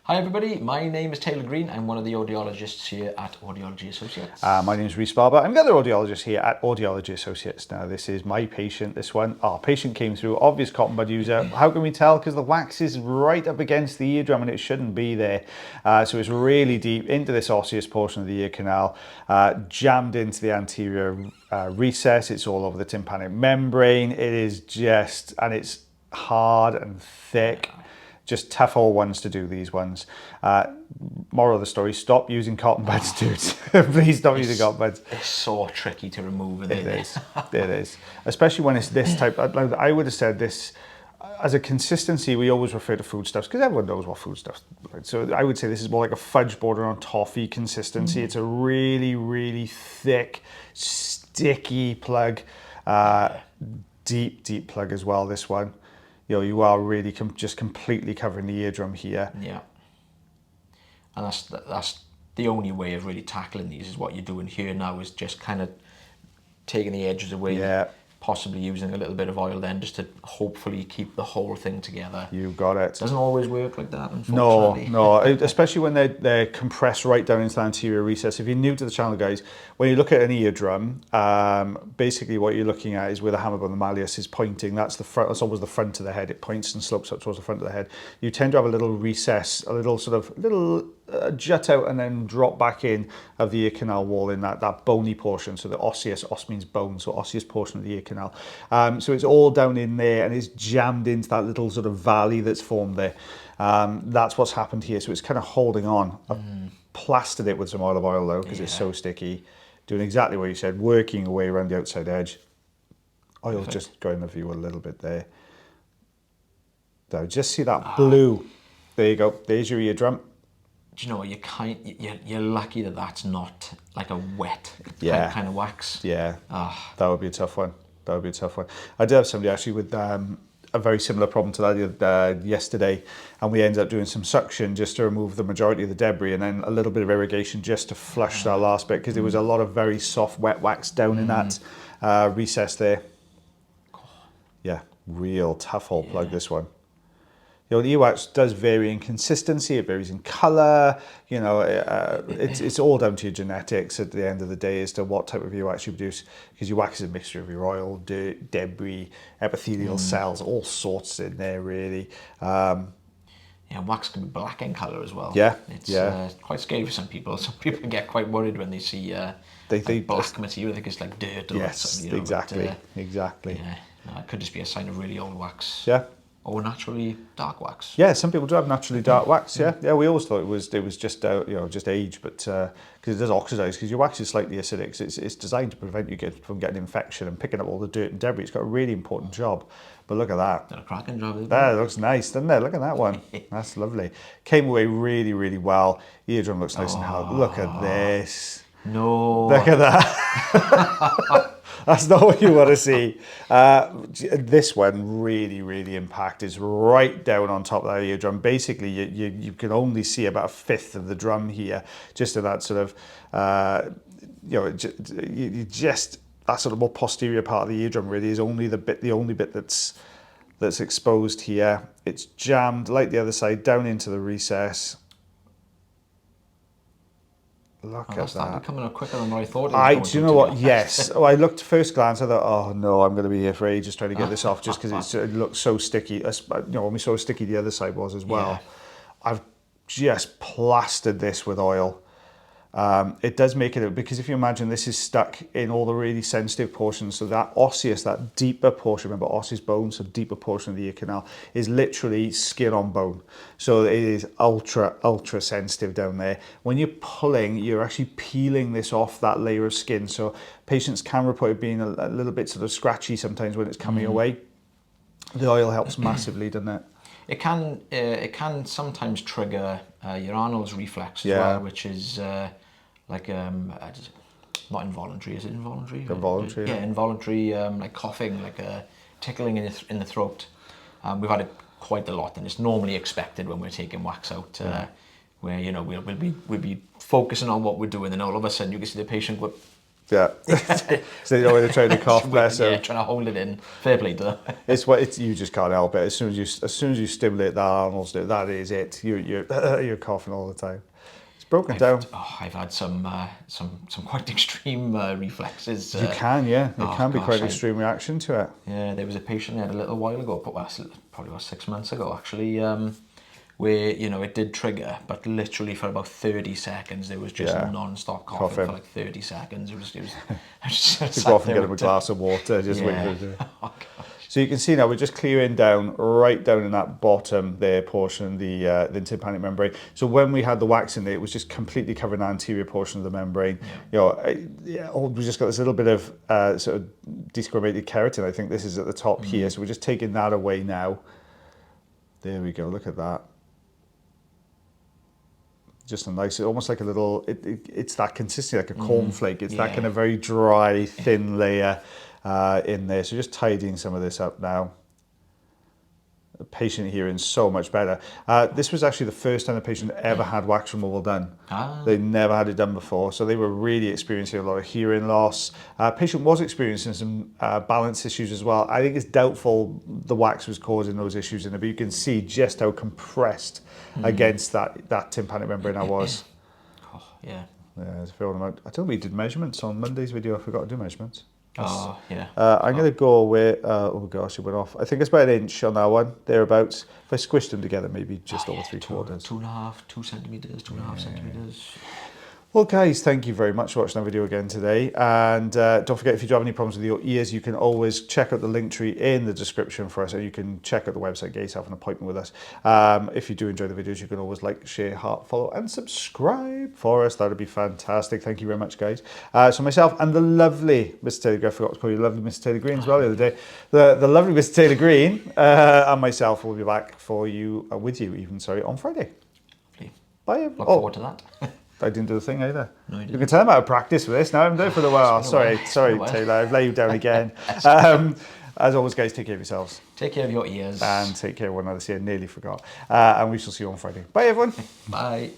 Hi everybody, my name is Taylor Green. I'm one of the audiologists here at Audiology Associates. My name is Rhys Barber. I'm the other audiologist here at Audiology Associates. Now this is my patient, this one. Our patient came through, obvious cotton bud user. How can we tell? Because the wax is right up against the eardrum and it shouldn't be there. So it's really deep into this osseous portion of the ear canal, jammed into the anterior recess. It's all over the tympanic membrane. It is just, and it's hard and thick. Just tough old ones to do these ones. Moral of the story, stop using cotton buds, dudes. Please stop using cotton buds. It's so tricky to remove. It is. It is. Especially when it's this type. I would have said this, as a consistency, we always refer to foodstuffs because everyone knows what foodstuffs are like. So I would say this is more like a fudge border on toffee consistency. It's a really, really thick, sticky plug. Deep plug as well, this one. You know, you are really just completely covering the eardrum here. Yeah. And that's the only way of really tackling these, is what you're doing here now is just kind of taking the edges away. Yeah. Possibly using a little bit of oil then just to hopefully keep the whole thing together. You got it. Doesn't always work like that, unfortunately. No, especially when they're compressed right down into the anterior recess. If you're new to the channel, guys, when you look at an eardrum, basically what you're looking at is where the hammer bone, the malleus, is pointing. That's the front. That's always the front of the head. It points and slopes up towards the front of the head. You tend to have a little recess, a little sort of jut out and then drop back in of the ear canal wall in that bony portion. So the osseous, os means bone, so osseous portion of the ear canal. So it's all down in there and it's jammed into that little sort of valley that's formed there. That's what's happened here. So it's kind of holding on. I've plastered it with some olive oil though, because it's so sticky. Doing exactly what you said, working away around the outside edge. Oil's just going over you a little bit there. Now just see that blue. There you go. There's your eardrum. Do you know, you're lucky that that's not like a wet kind of wax. Yeah, that would be a tough one. That would be a tough one. I did have somebody actually with a very similar problem to that yesterday, and we ended up doing some suction just to remove the majority of the debris, and then a little bit of irrigation just to flush that last bit, because there was a lot of very soft wet wax down in that recess there. Yeah, real tough old plug, this one. You know, the earwax does vary in consistency, it varies in colour, you know, it's all down to your genetics at the end of the day as to what type of earwax you produce, because your wax is a mixture of your oil, dirt, debris, epithelial cells, all sorts in there really. Yeah, wax can be black in colour as well. Yeah, it's quite scary for some people. Some people get quite worried when they see like black material. They think it's like dirt or something. You know, exactly, exactly. Yeah, no, it could just be a sign of really old wax. Yeah. Or naturally dark wax. Yeah, some people do have naturally dark wax. Yeah. We always thought it was just just age, but because it does oxidize, because your wax is slightly acidic. So it's designed to prevent you from getting infection and picking up all the dirt and debris. It's got a really important job. But look at that. Done a cracking job, isn't it? That looks nice, doesn't it? Look at that one. That's lovely. Came away really, really well. Eardrum looks nice and hard. Look at this. No. Look at that. That's not what you want to see. This one really, really impacted right down on top of that eardrum. Basically, you can only see about a fifth of the drum here, just in that sort of, that sort of more posterior part of the eardrum really is the only bit that's exposed here. It's jammed like the other side down into the recess. Look at that. Coming up quicker than what I thought it was going to. Do you know what? Yes. Oh, I looked first glance, I thought, oh no, I'm going to be here for ages trying to get this off, just because it looks so sticky. You know, when we saw how sticky the other side was as well. Yeah. I've just plastered this with oil. It does make it, because if you imagine this is stuck in all the really sensitive portions, so that osseous, that deeper portion, remember osseous bone, so deeper portion of the ear canal is literally skin on bone. So it is ultra sensitive down there. When you're pulling, you're actually peeling this off that layer of skin. So patients can report it being a little bit sort of scratchy sometimes when it's coming away. The oil helps massively, doesn't it? It can sometimes trigger your Arnold's reflex as well, which is not involuntary. Is it involuntary? Involuntary. Yeah, involuntary, like coughing, like a tickling in the throat. We've had it quite a lot, and it's normally expected when we're taking wax out, where we'll be focusing on what we're doing, and all of a sudden you can see the patient go Yeah. So you know when they're trying to cough, bless them. Yeah, trying to hold it in. Fair play to them. You just can't help it. As soon as you stimulate that Arnold's, that is it. You're coughing all the time. It's broken down. I've had some quite extreme reflexes. You can, yeah. It can be quite an extreme reaction to it. Yeah, there was a patient I had a little while ago, probably about 6 months ago actually, where, you know, it did trigger, but literally for about 30 seconds there was just non-stop coughing for like 30 seconds. It was I just go off and get him a glass of water, just wait for it to do it. Oh, so you can see now we're just clearing down, right down in that bottom there portion, the tympanic membrane. So when we had the wax in there, it was just completely covering the anterior portion of the membrane. You know, we just got this little bit of sort of desquamated keratin. I think this is at the top here. So we're just taking that away now. There we go, look at that. Just a nice, almost like a little, it's that consistency, like a cornflake. It's that kind of very dry, thin layer in there. So just tidying some of this up now. The patient hearing so much better. This was actually the first time the patient ever had wax removal done. They never had it done before, so they were really experiencing a lot of hearing loss. Patient was experiencing some balance issues as well. I think it's doubtful the wax was causing those issues in it, but you can see just how compressed against that tympanic membrane I was. Oh, yeah. Yeah, there's a fair amount. I told me we did measurements on Monday's video. I forgot to do measurements. Oh, yeah. I'm going to go with, oh gosh, it went off. I think it's about 1 inch on that one, thereabouts. If I squished them together, maybe just over 3/4. 2 centimetres, 2.5 centimetres. Well, guys, thank you very much for watching our video again today. And don't forget, if you do have any problems with your ears, you can always check out the link tree in the description for us, and you can check out the website, get yourself an appointment with us. If you do enjoy the videos, you can always like, share, heart, follow, and subscribe for us. That would be fantastic. Thank you very much, guys. So myself and the lovely Mr. Taylor, I forgot to call you lovely Mr. Taylor Green as well the other day. The lovely Mr. Taylor Green and myself will be back for you, with you even, sorry, on Friday. Lovely. Bye. Look forward to that. I didn't do the thing either. No, you didn't. You can tell I'm out of practice for this now. I haven't done it for a while. Sorry, Taylor. I've let you down again. As always, guys, take care of yourselves. Take care of your ears. And take care of one another. See, I nearly forgot. And we shall see you on Friday. Bye, everyone. Bye.